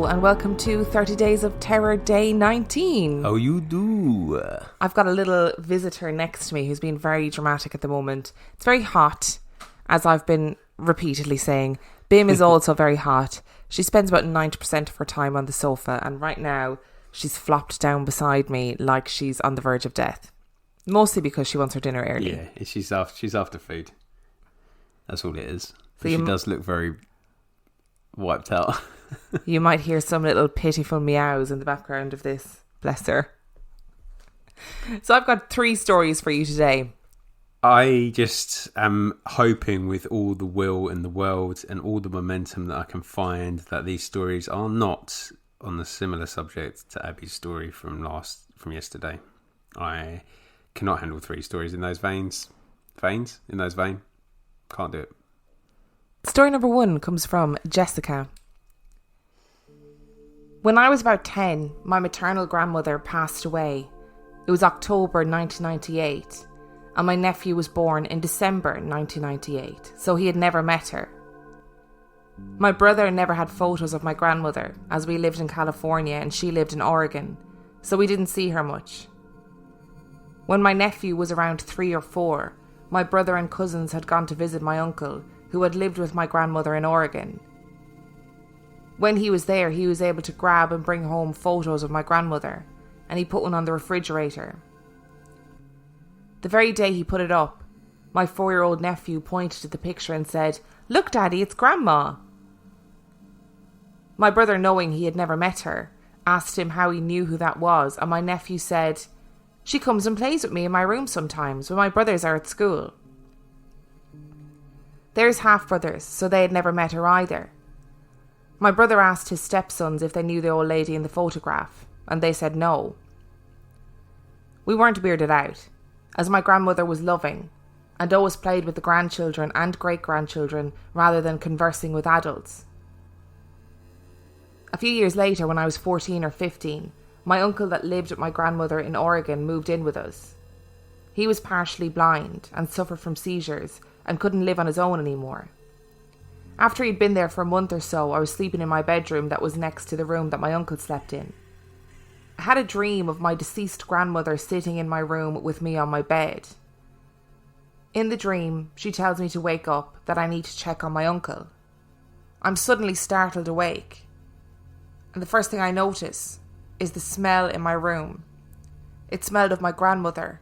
Hello and welcome to 30 Days of Terror Day 19. How you do? I've got a little visitor next to me who's been very dramatic at the moment. It's very hot, as I've been repeatedly saying. Bim is also very hot. She spends about 90% of her time on the sofa, and right now she's flopped down beside me like she's on the verge of death. Mostly because she wants her dinner early. Yeah, she's after food. That's all it is. So she does look very wiped out. You might hear some little pitiful meows in the background of this. Bless her. So I've got 3 stories for you today. I just am hoping with all the will in the world and all the momentum that I can find that these stories are not on the similar subject to Abby's story from yesterday. I cannot handle 3 stories in those veins. Can't do it. Story number 1 comes from Jessica. When I was about 10, my maternal grandmother passed away. It was October 1998, and my nephew was born in December 1998, so he had never met her. My brother never had photos of my grandmother, as we lived in California and she lived in Oregon, so we didn't see her much. When my nephew was around 3 or 4, my brother and cousins had gone to visit my uncle, who had lived with my grandmother in Oregon. When he was there, he was able to grab and bring home photos of my grandmother, and he put one on the refrigerator. The very day he put it up, my 4-year-old nephew pointed to the picture and said, "Look, Daddy, it's Grandma." My brother, knowing he had never met her, asked him how he knew who that was, and my nephew said, "She comes and plays with me in my room sometimes when my brothers are at school." There's half-brothers, so they had never met her either. My brother asked his stepsons if they knew the old lady in the photograph, and they said no. We weren't weirded out, as my grandmother was loving, and always played with the grandchildren and great-grandchildren rather than conversing with adults. A few years later, when I was 14 or 15, my uncle that lived with my grandmother in Oregon moved in with us. He was partially blind and suffered from seizures and couldn't live on his own anymore. After he'd been there for a month or so, I was sleeping in my bedroom that was next to the room that my uncle slept in. I had a dream of my deceased grandmother sitting in my room with me on my bed. In the dream, she tells me to wake up, that I need to check on my uncle. I'm suddenly startled awake, and the first thing I notice is the smell in my room. It smelled of my grandmother,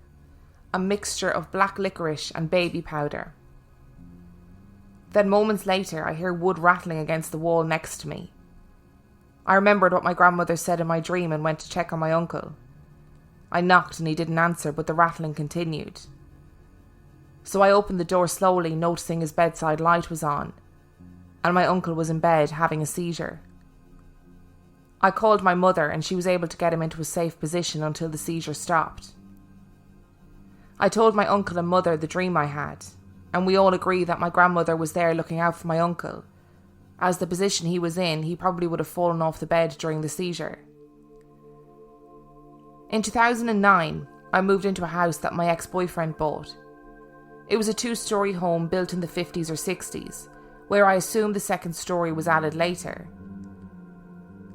a mixture of black licorice and baby powder. Then moments later, I hear wood rattling against the wall next to me. I remembered what my grandmother said in my dream and went to check on my uncle. I knocked and he didn't answer, but the rattling continued. So I opened the door slowly, noticing his bedside light was on, and my uncle was in bed having a seizure. I called my mother and she was able to get him into a safe position until the seizure stopped. I told my uncle and mother the dream I had, and we all agree that my grandmother was there looking out for my uncle. As the position he was in, he probably would have fallen off the bed during the seizure. In 2009, I moved into a house that my ex-boyfriend bought. It was a 2-story home built in the 50s or 60s, where I assume the second story was added later.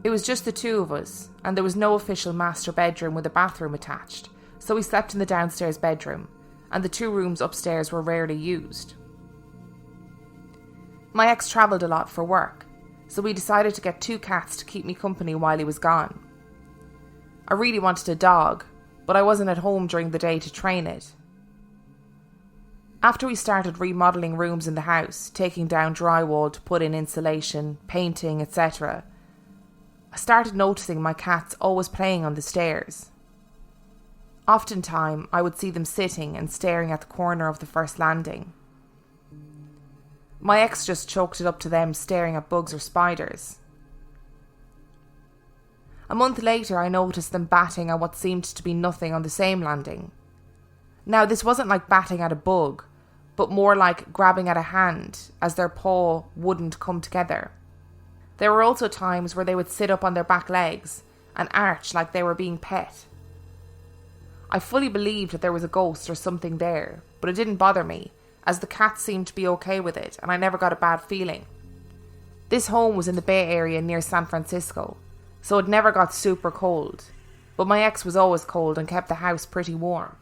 It was just the 2 of us, and there was no official master bedroom with a bathroom attached, so we slept in the downstairs bedroom, and the 2 rooms upstairs were rarely used. My ex travelled a lot for work, so we decided to get 2 cats to keep me company while he was gone. I really wanted a dog, but I wasn't at home during the day to train it. After we started remodelling rooms in the house, taking down drywall to put in insulation, painting, etc., I started noticing my cats always playing on the stairs. Oftentimes, I would see them sitting and staring at the corner of the first landing. My ex just chalked it up to them staring at bugs or spiders. A month later, I noticed them batting at what seemed to be nothing on the same landing. Now, this wasn't like batting at a bug, but more like grabbing at a hand as their paw wouldn't come together. There were also times where they would sit up on their back legs and arch like they were being pet. I fully believed that there was a ghost or something there, but it didn't bother me, as the cats seemed to be okay with it and I never got a bad feeling. This home was in the Bay Area near San Francisco, so it never got super cold, but my ex was always cold and kept the house pretty warm.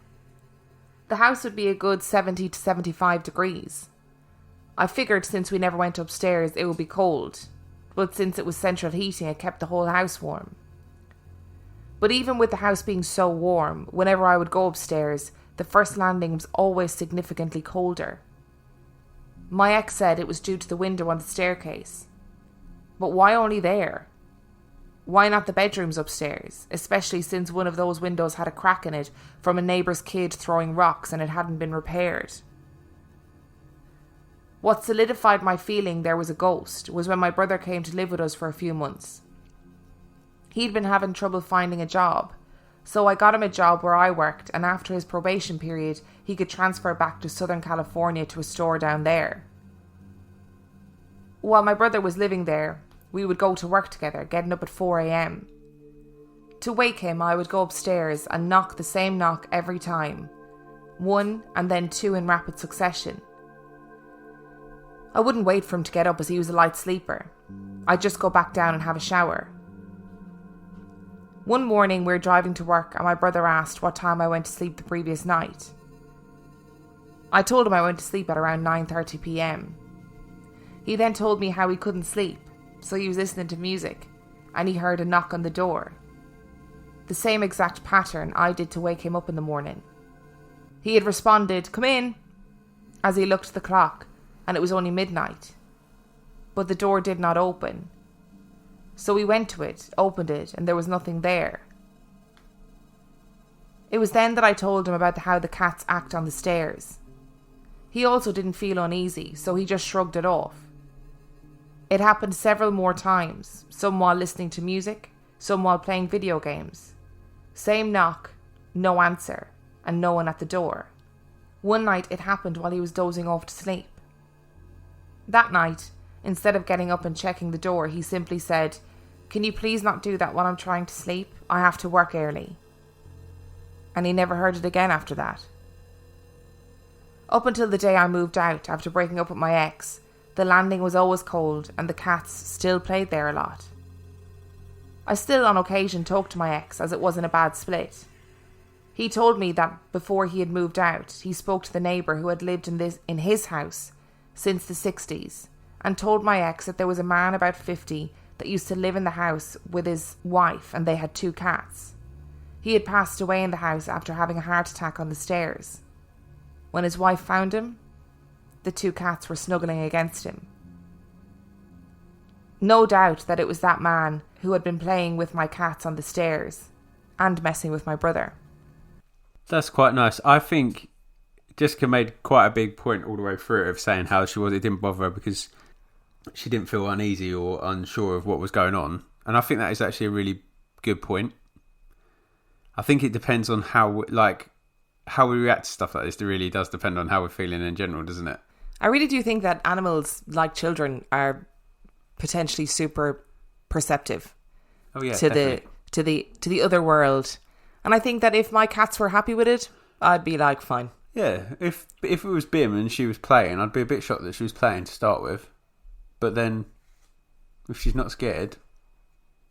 The house would be a good 70 to 75 degrees. I figured since we never went upstairs it would be cold, but since it was central heating it kept the whole house warm. But even with the house being so warm, whenever I would go upstairs, the first landing was always significantly colder. My ex said it was due to the window on the staircase. But why only there? Why not the bedrooms upstairs, especially since one of those windows had a crack in it from a neighbour's kid throwing rocks and it hadn't been repaired? What solidified my feeling there was a ghost was when my brother came to live with us for a few months. He'd been having trouble finding a job, so I got him a job where I worked, and after his probation period, he could transfer back to Southern California to a store down there. While my brother was living there, we would go to work together, getting up at 4 a.m. To wake him, I would go upstairs and knock the same knock every time, 1 and then 2 in rapid succession. I wouldn't wait for him to get up as he was a light sleeper. I'd just go back down and have a shower. One morning we were driving to work and my brother asked what time I went to sleep the previous night. I told him I went to sleep at around 9:30 p.m. He then told me how he couldn't sleep, so he was listening to music, and he heard a knock on the door. The same exact pattern I did to wake him up in the morning. He had responded, "Come in," as he looked at the clock, and it was only midnight. But the door did not open. So we went to it, opened it, and there was nothing there. It was then that I told him about how the cats act on the stairs. He also didn't feel uneasy, so he just shrugged it off. It happened several more times, some while listening to music, some while playing video games. Same knock, no answer, and no one at the door. One night it happened while he was dozing off to sleep. That night, instead of getting up and checking the door, he simply said, "Can you please not do that while I'm trying to sleep? I have to work early." And he never heard it again after that. Up until the day I moved out after breaking up with my ex, the landing was always cold and the cats still played there a lot. I still on occasion talked to my ex as it wasn't a bad split. He told me that before he had moved out, he spoke to the neighbour who had lived in his house since the 60s and told my ex that there was a man about 50 that used to live in the house with his wife and they had 2 cats. He had passed away in the house after having a heart attack on the stairs. When his wife found him, the 2 cats were snuggling against him. No doubt that it was that man who had been playing with my cats on the stairs and messing with my brother. That's quite nice. I think Jessica made quite a big point all the way through it of saying how it didn't bother her because she didn't feel uneasy or unsure of what was going on. And I think that is actually a really good point. I think it depends on how we react to stuff like this. It really does depend on how we're feeling in general, doesn't it? I really do think that animals, like children, are potentially super perceptive to the other world. And I think that if my cats were happy with it, I'd be like, fine. Yeah, if it was Bim and she was playing, I'd be a bit shocked that she was playing to start with. But then, if she's not scared,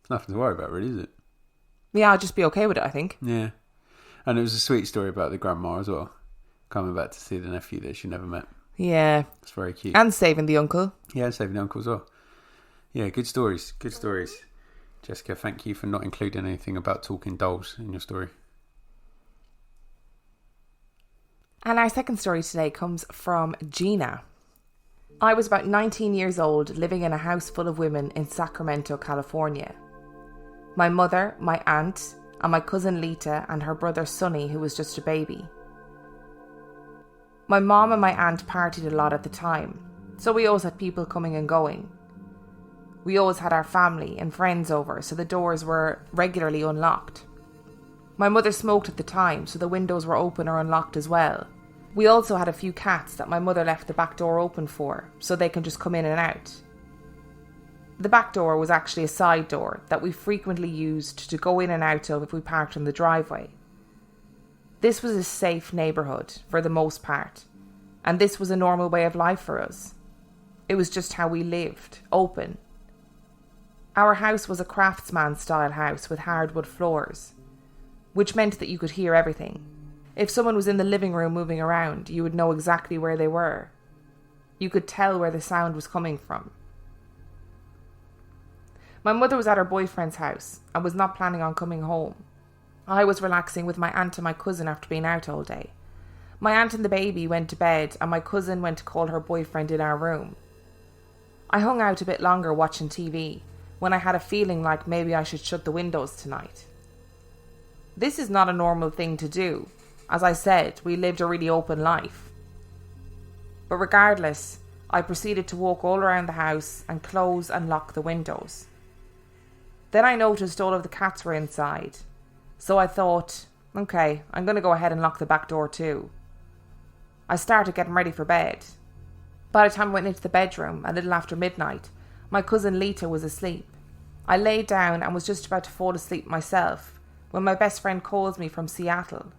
there's nothing to worry about, really, is it? Yeah, I'd just be okay with it, I think. Yeah. And it was a sweet story about the grandma as well. Coming back to see the nephew that she never met. Yeah. It's very cute. And saving the uncle. Yeah, and saving the uncle as well. Yeah, good stories. Good stories. Jessica, thank you for not including anything about talking dolls in your story. And our second story today comes from Gina. I was about 19 years old, living in a house full of women in Sacramento, California. My mother, my aunt, and my cousin Lita and her brother Sonny, who was just a baby. My mom and my aunt partied a lot at the time, so we always had people coming and going. We always had our family and friends over, so the doors were regularly unlocked. My mother smoked at the time, so the windows were open or unlocked as well. We also had a few cats that my mother left the back door open for, so they can just come in and out. The back door was actually a side door that we frequently used to go in and out of if we parked in the driveway. This was a safe neighbourhood for the most part, and this was a normal way of life for us. It was just how we lived, open, Our house was a craftsman-style house with hardwood floors, which meant that you could hear everything. If someone was in the living room moving around, you would know exactly where they were. You could tell where the sound was coming from. My mother was at her boyfriend's house and was not planning on coming home. I was relaxing with my aunt and my cousin after being out all day. My aunt and the baby went to bed and my cousin went to call her boyfriend in our room. I hung out a bit longer watching TV when I had a feeling like maybe I should shut the windows tonight. This is not a normal thing to do. As I said, we lived a really open life. But regardless, I proceeded to walk all around the house and close and lock the windows. Then I noticed all of the cats were inside, so I thought, okay, I'm going to go ahead and lock the back door too. I started getting ready for bed. By the time I went into the bedroom, a little after midnight, my cousin Lita was asleep. I lay down and was just about to fall asleep myself when my best friend calls me from Seattle.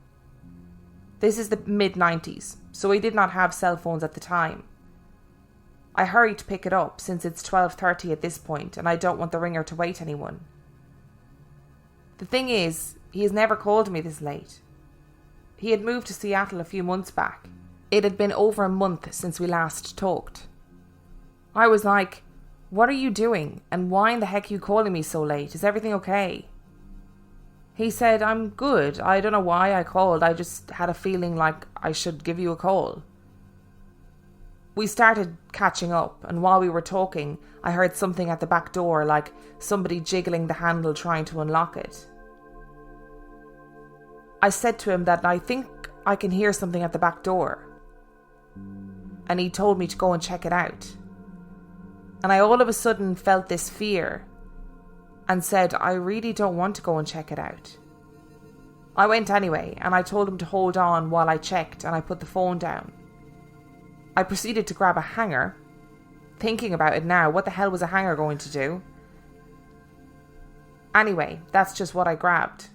This is the mid-90s, so we did not have cell phones at the time. I hurried to pick it up since it's 12:30 at this point and I don't want the ringer to wake anyone. The thing is, he has never called me this late. He had moved to Seattle a few months back. It had been over a month since we last talked. I was like, what are you doing? And why in the heck are you calling me so late? Is everything okay? He said, I'm good. I don't know why I called. I just had a feeling like I should give you a call. We started catching up, and while we were talking, I heard something at the back door, like somebody jiggling the handle trying to unlock it. I said to him that I think I can hear something at the back door. And he told me to go and check it out. And I all of a sudden felt this fear and said, I really don't want to go and check it out. I went anyway, and I told him to hold on while I checked, and I put the phone down. I proceeded to grab a hanger. Thinking about it now, what the hell was a hanger going to do? Anyway, that's just what I grabbed.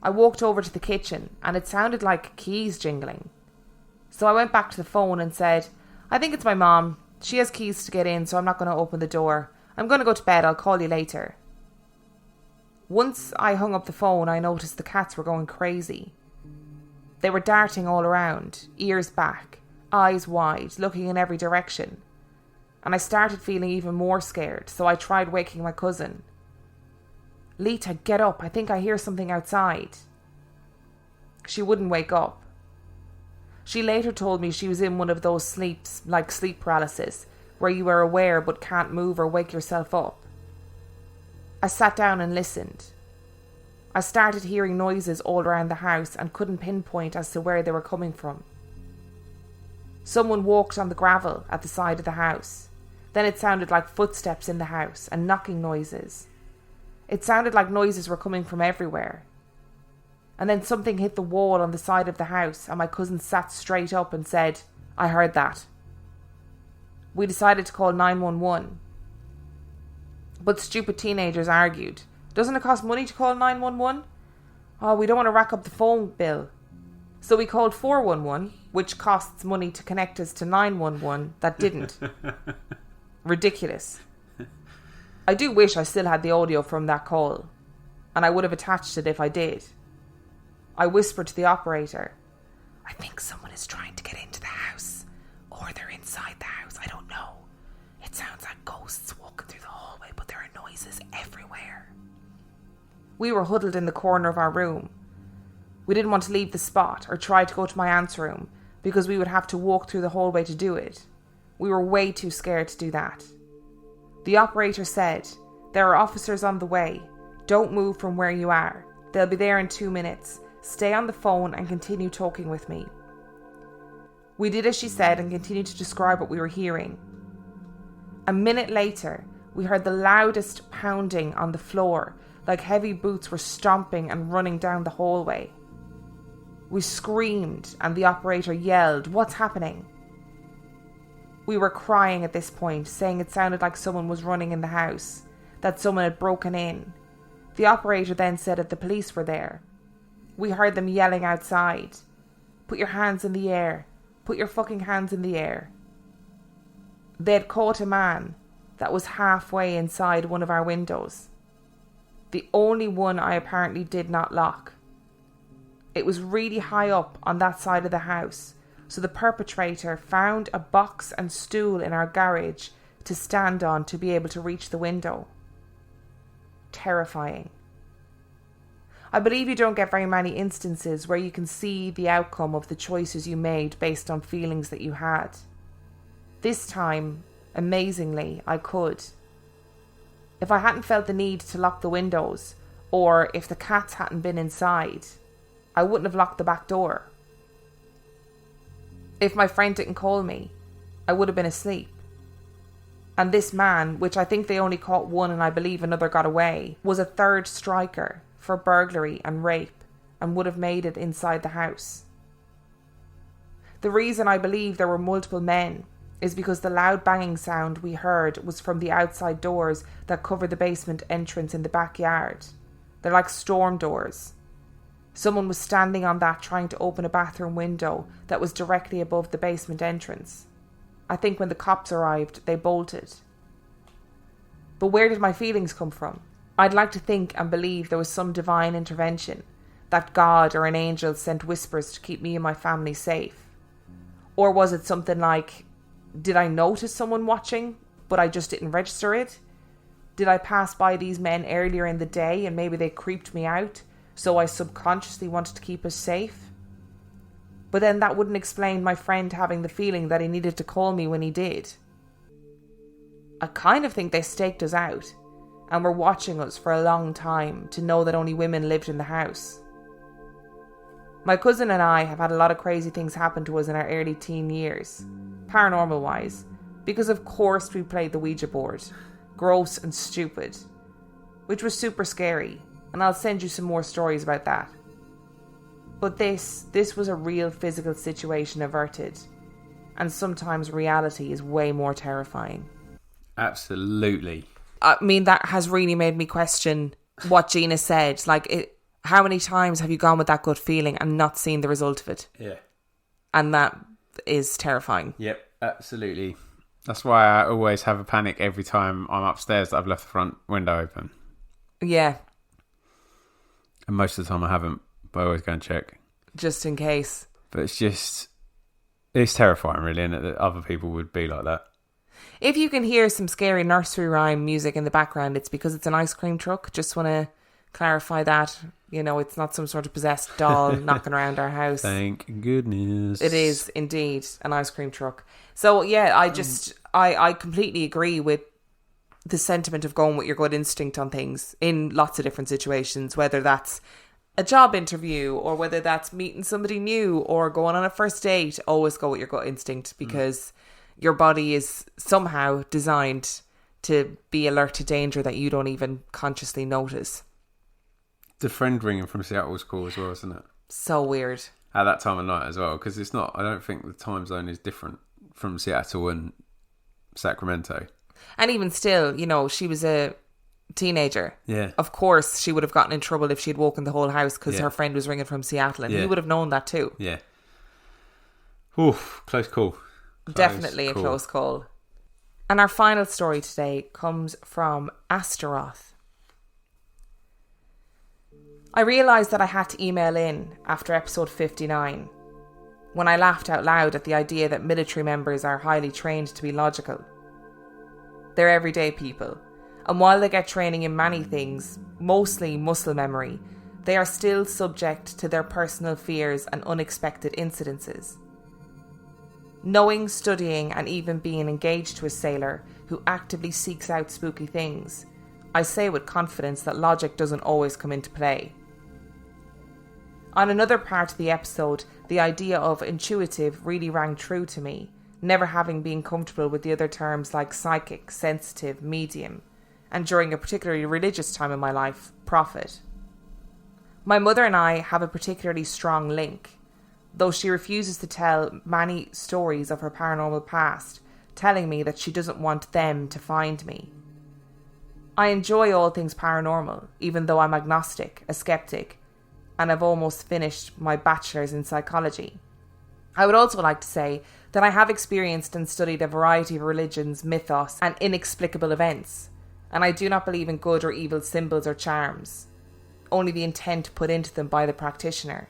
I walked over to the kitchen, and it sounded like keys jingling. So I went back to the phone and said, I think it's my mom. She has keys to get in, so I'm not going to open the door. I'm going to go to bed. I'll call you later. Once I hung up the phone, I noticed the cats were going crazy. They were darting all around, ears back, eyes wide, looking in every direction. And I started feeling even more scared, so I tried waking my cousin. Lita, get up. I think I hear something outside. She wouldn't wake up. She later told me she was in one of those sleeps, like sleep paralysis, where you are aware but can't move or wake yourself up. I sat down and listened. I started hearing noises all around the house and couldn't pinpoint as to where they were coming from. Someone walked on the gravel at the side of the house. Then it sounded like footsteps in the house and knocking noises. It sounded like noises were coming from everywhere. And then something hit the wall on the side of the house and my cousin sat straight up and said, I heard that. We decided to call 911. But stupid teenagers argued, doesn't it cost money to call 911? Oh, we don't want to rack up the phone bill. So we called 411, which costs money to connect us to 911 that didn't. Ridiculous. I do wish I still had the audio from that call, and I would have attached it if I did. I whispered to the operator, I think someone is trying to get into the house, or they're inside the house, I don't know. It sounds like ghosts walking through the hallway, but there are noises everywhere. We were huddled in the corner of our room. We didn't want to leave the spot or try to go to my aunt's room because we would have to walk through the hallway to do it. We were way too scared to do that. The operator said, there are officers on the way. Don't move from where you are. They'll be there in 2 minutes. Stay on the phone and continue talking with me. We did as she said and continued to describe what we were hearing. A minute later, we heard the loudest pounding on the floor, like heavy boots were stomping and running down the hallway. We screamed and the operator yelled, what's happening? We were crying at this point, saying it sounded like someone was running in the house, that someone had broken in. The operator then said that the police were there. We heard them yelling outside, put your hands in the air, put your fucking hands in the air. They had caught a man that was halfway inside one of our windows. The only one I apparently did not lock. It was really high up on that side of the house, so the perpetrator found a box and stool in our garage to stand on to be able to reach the window. Terrifying. I believe you don't get very many instances where you can see the outcome of the choices you made based on feelings that you had. This time, amazingly, I could. If I hadn't felt the need to lock the windows, or if the cats hadn't been inside, I wouldn't have locked the back door. If my friend didn't call me, I would have been asleep. And this man, which I think they only caught one and I believe another got away, was a third striker for burglary and rape and would have made it inside the house. The reason I believe there were multiple men is because the loud banging sound we heard was from the outside doors that cover the basement entrance in the backyard. They're like storm doors. Someone was standing on that trying to open a bathroom window that was directly above the basement entrance. I think when the cops arrived, they bolted. But where did my feelings come from? I'd like to think and believe there was some divine intervention, that God or an angel sent whispers to keep me and my family safe. Or was it something like, did I notice someone watching, but I just didn't register it? Did I pass by these men earlier in the day and maybe they creeped me out, so I subconsciously wanted to keep us safe? But then that wouldn't explain my friend having the feeling that he needed to call me when he did. I kind of think they staked us out and were watching us for a long time to know that only women lived in the house. My cousin and I have had a lot of crazy things happen to us in our early teen years, paranormal wise, because of course we played the Ouija board, gross and stupid, which was super scary, and I'll send you some more stories about that. But this was a real physical situation averted, and sometimes reality is way more terrifying. Absolutely. I mean, that has really made me question what Gina said. How many times have you gone with that gut feeling and not seen the result of it? Yeah. And that is terrifying. Yep, absolutely. That's why I always have a panic every time I'm upstairs that I've left the front window open. Yeah. And most of the time I haven't, but I always go and check. Just in case. But it's terrifying really, isn't it, that other people would be like that. If you can hear some scary nursery rhyme music in the background, it's because it's an ice cream truck. Just want to clarify that. You know, it's not some sort of possessed doll knocking around our house. Thank goodness. It is indeed an ice cream truck. So yeah, I completely agree with the sentiment of going with your gut instinct on things in lots of different situations, whether that's a job interview or whether that's meeting somebody new or going on a first date. Always go with your gut instinct because your body is somehow designed to be alert to danger that you don't even consciously notice. The friend ringing from Seattle was cool as well, isn't it? So weird. At that time of night as well, because it's not, I don't think the time zone is different from Seattle and Sacramento. And even still, you know, she was a teenager. Yeah. Of course, she would have gotten in trouble if she'd woken the whole house because her friend was ringing from Seattle and he would have known that too. Yeah. Oof, close call. Definitely a close call. And our final story today comes from Astaroth. I realised that I had to email in after episode 59 when I laughed out loud at the idea that military members are highly trained to be logical. They're everyday people, and while they get training in many things, mostly muscle memory, they are still subject to their personal fears and unexpected incidences. Knowing, studying, and even being engaged to a sailor who actively seeks out spooky things, I say with confidence that logic doesn't always come into play. On another part of the episode, the idea of intuitive really rang true to me, never having been comfortable with the other terms like psychic, sensitive, medium, and during a particularly religious time in my life, prophet. My mother and I have a particularly strong link, though she refuses to tell many stories of her paranormal past, telling me that she doesn't want them to find me. I enjoy all things paranormal, even though I'm agnostic, a skeptic, and I've almost finished my bachelor's in psychology. I would also like to say that I have experienced and studied a variety of religions, mythos, and inexplicable events, and I do not believe in good or evil symbols or charms, only the intent put into them by the practitioner.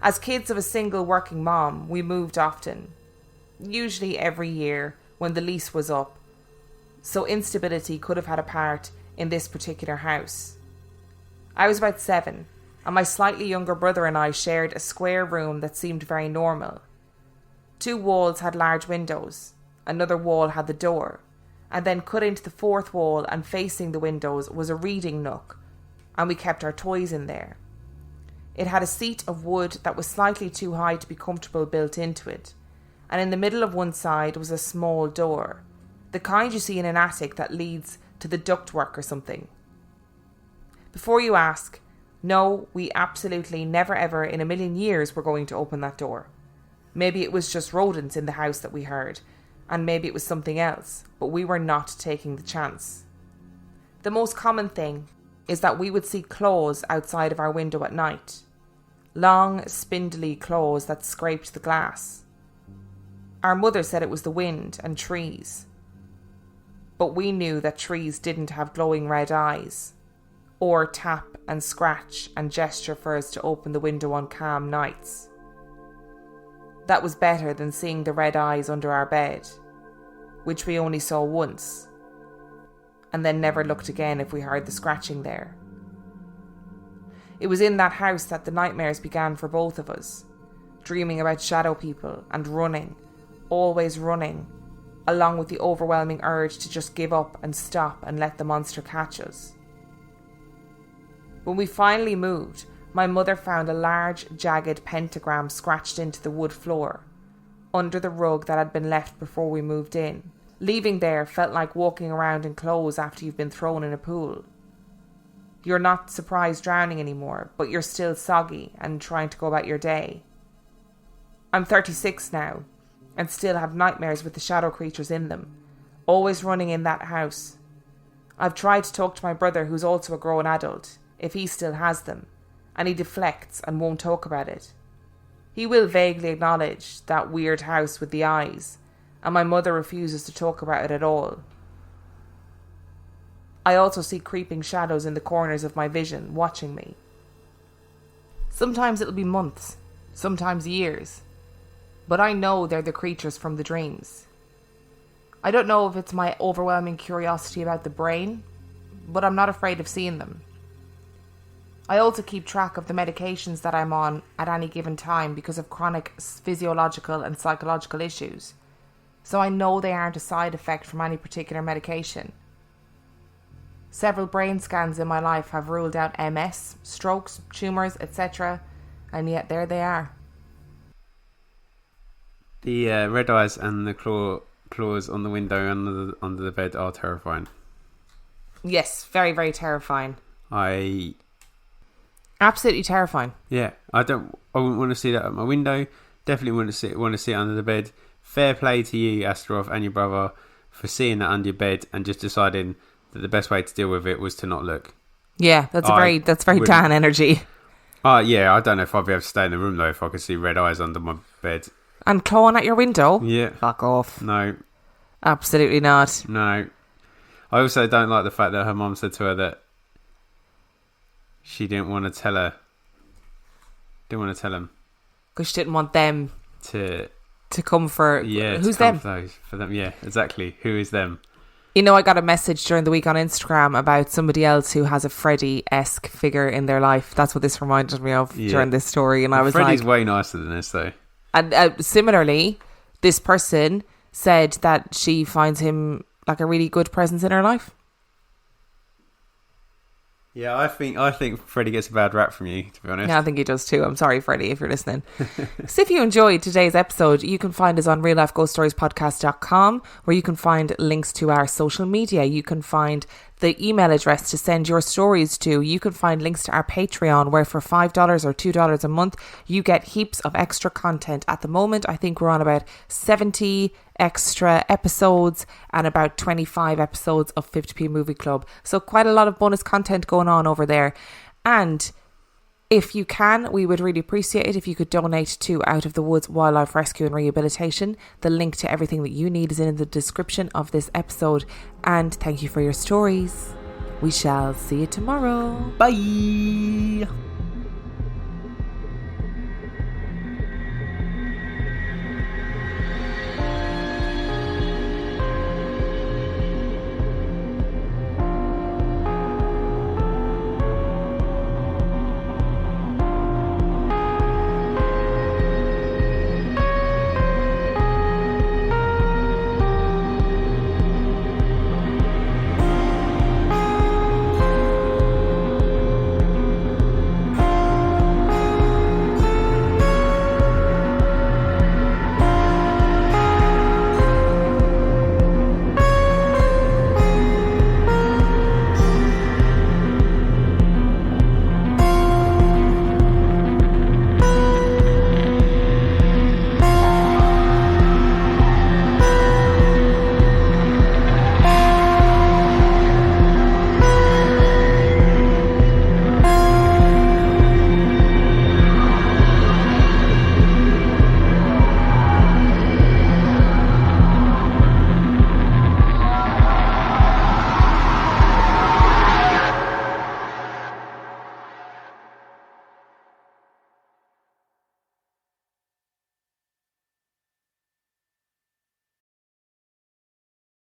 As kids of a single working mom, we moved often, usually every year when the lease was up, so instability could have had a part in this particular house. I was about 7, and my slightly younger brother and I shared a square room that seemed very normal. 2 walls had large windows, another wall had the door, and then cut into the 4th wall and facing the windows was a reading nook, and we kept our toys in there. It had a seat of wood that was slightly too high to be comfortable built into it, and in the middle of one side was a small door, the kind you see in an attic that leads to the ductwork or something. Before you ask, no, we absolutely never ever in a million years were going to open that door. Maybe it was just rodents in the house that we heard, and maybe it was something else, but we were not taking the chance. The most common thing is that we would see claws outside of our window at night. Long, spindly claws that scraped the glass. Our mother said it was the wind and trees. But we knew that trees didn't have glowing red eyes, or tap and scratch and gesture for us to open the window on calm nights. That was better than seeing the red eyes under our bed, which we only saw once, and then never looked again if we heard the scratching there. It was in that house that the nightmares began for both of us, dreaming about shadow people and running, always running, along with the overwhelming urge to just give up and stop and let the monster catch us. When we finally moved, my mother found a large, jagged pentagram scratched into the wood floor, under the rug that had been left before we moved in. Leaving there felt like walking around in clothes after you've been thrown in a pool. You're not surprised drowning anymore, but you're still soggy and trying to go about your day. I'm 36 now, and still have nightmares with the shadow creatures in them, always running in that house. I've tried to talk to my brother, who's also a grown adult, if he still has them, and he deflects and won't talk about it. He will vaguely acknowledge that weird house with the eyes, and my mother refuses to talk about it at all. I also see creeping shadows in the corners of my vision, watching me. Sometimes it'll be months, sometimes years, but I know they're the creatures from the dreams. I don't know if it's my overwhelming curiosity about the brain, but I'm not afraid of seeing them. I also keep track of the medications that I'm on at any given time because of chronic physiological and psychological issues, so I know they aren't a side effect from any particular medication. Several brain scans in my life have ruled out MS, strokes, tumours, etc., and yet there they are. The red eyes and the claws on the window under the bed are terrifying. Yes, very, very terrifying. Absolutely terrifying. Yeah, I wouldn't want to see that at my window. Definitely wouldn't want to see it under the bed. Fair play to you, Astaroth, and your brother for seeing that under your bed and just deciding that the best way to deal with it was to not look. Yeah, that's very Dan energy. Yeah, I don't know if I'd be able to stay in the room though if I could see red eyes under my bed. And clawing at your window? Yeah. Fuck off. No. Absolutely not. No. I also don't like the fact that her mum said to her that she didn't want to tell her. Didn't want to tell him. Because she didn't want them to come for... Yeah, who's them? For them, yeah, exactly. Who is them? You know, I got a message during the week on Instagram about somebody else who has a Freddy-esque figure in their life. That's what this reminded me of during this story. And I was Freddy's like... way nicer than this, though. And similarly, this person said that she finds him like a really good presence in her life. Yeah, I think Freddie gets a bad rap from you, to be honest. Yeah, I think he does too. I'm sorry, Freddie, if you're listening. So if you enjoyed today's episode, you can find us on reallifeghoststoriespodcast.com, where you can find links to our social media. You can find the email address to send your stories to. You can find links to our Patreon, where for $5 or $2 a month, you get heaps of extra content. At the moment, I think we're on about 70 extra episodes and about 25 episodes of 50p Movie Club. So quite a lot of bonus content going on over there. And If you can, we would really appreciate it if you could donate to Out of the Woods Wildlife Rescue and Rehabilitation. The link to everything that you need is in the description of this episode. And thank you for your stories. We shall see you tomorrow. Bye.